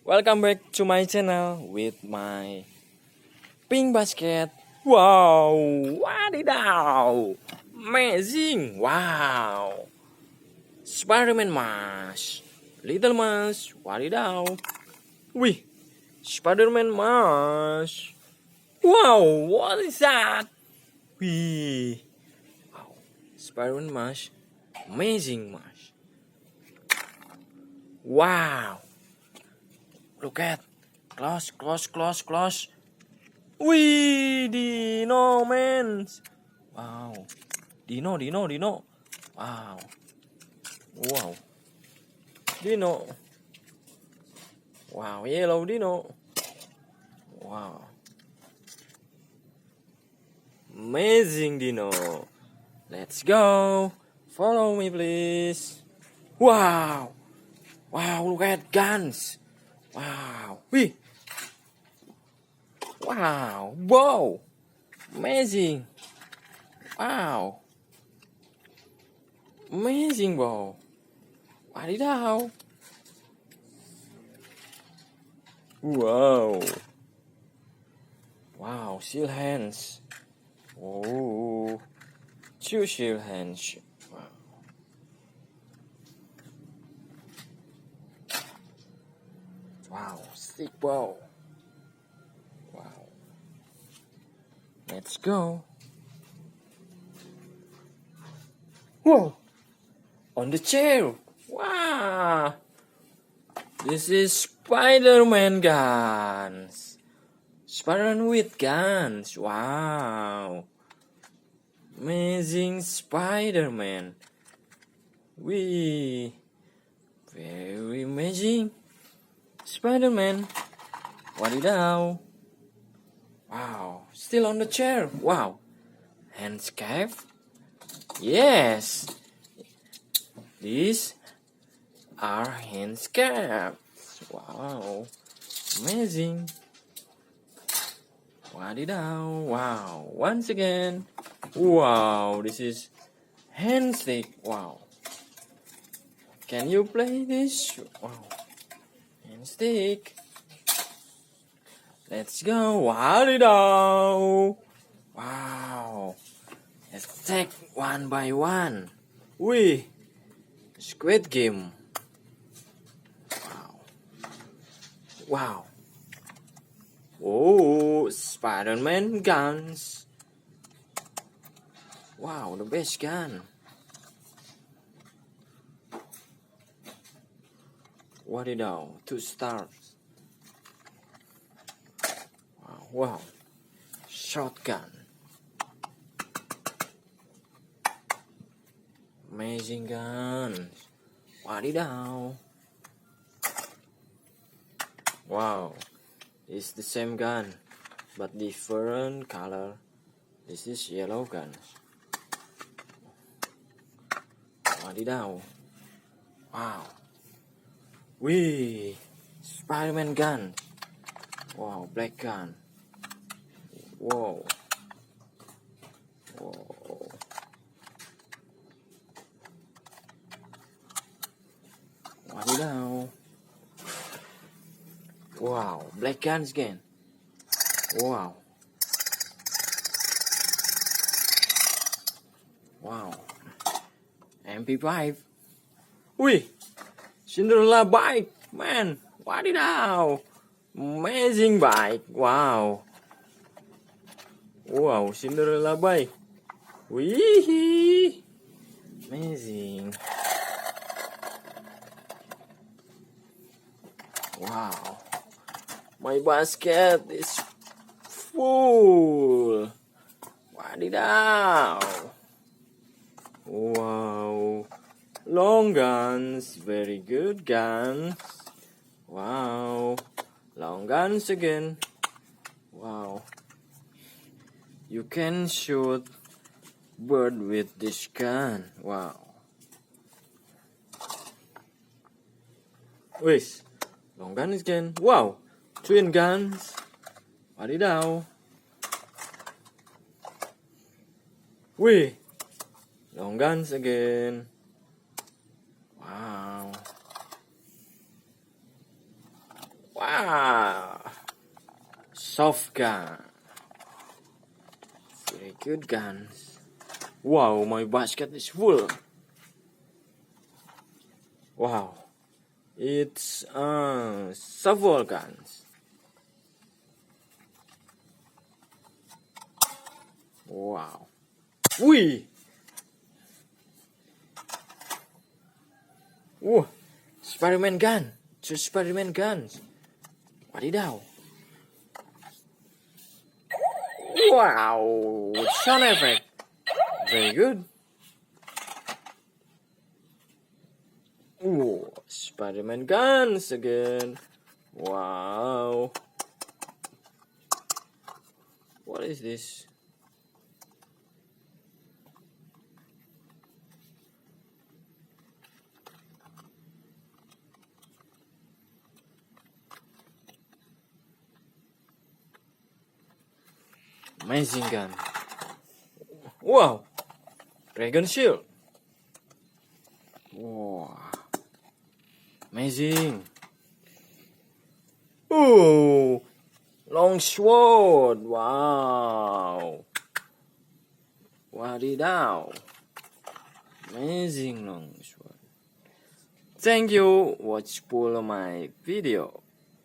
Welcome back to my channel with my pink basket. Wow, wadidaw, amazing, wow. Spiderman mask, little mask, wadidaw. Wih, Spiderman mask. Wow, what is that? Wih, wow, Spiderman mask, amazing mask. Wow. Look at, close. Wih, dino man. Wow, dino. Wow, dino. Wow, yellow dino. Wow, amazing dino. Let's go. Follow me, please. Wow, look at guns. Wow, wih. Wow, whoa, amazing. Wow, amazing, wow. Wadidaw. Wow, shield hands. Oh, 2 shield hands. Wow, stick bow. Wow. Let's go. Whoa! On the chair. Wow! This is Spiderman guns. Spiderman with guns. Wow! Amazing Spiderman. Wee! Very amazing. Spiderman. Wadidaw. Wow, still on the chair. Wow. Handcuffs? Yes. These are handcuffs. Wow. Amazing. Wadidaw. Wow. Once again. Wow, this is hand stick. Wow. Can you play this? Wow. Hand stick. Let's go. Wadidaw. Wow. Let's take one by one. Wih. Squatgame. Wow. Oh, Spiderman guns. Wow, the best gun. Wadidaw. 2 stars. Wow, shotgun. Amazing guns. Wadidaw. Wow, it's the same gun, but different color. This is yellow gun. Wadidaw. Wow. Wee, Spiderman gun. Wow, black gun. Whoa. Wadidaw. Wow, black guns again. Wow. MP5. Wih, Cinderella bike, man. Wadidaw. Amazing bike. Wow, Cinderella bike. Wee, amazing. Wow, my basket is full. Wadidaw. Wow, long guns, very good guns. Wow, long guns again. Wow, you can shoot bird with this gun. Wow. Wait, long guns again. Wow, twin guns. Wadidaw. Wih, long guns again. Wow. Wow, soft gun. Very good guns. Wow, my basket is full. Wow, it's several guns. Wow. Wih. Spiderman gun. Two Spiderman guns. Wadidaw. Wow, sound effect. Very good. Spiderman guns again. Wow. What is this? Amazing gun. Wow. Dragon shield. Wow. Amazing. Oh, long sword. Wow. Wadidaw. Amazing long sword. Thank you watch full my video.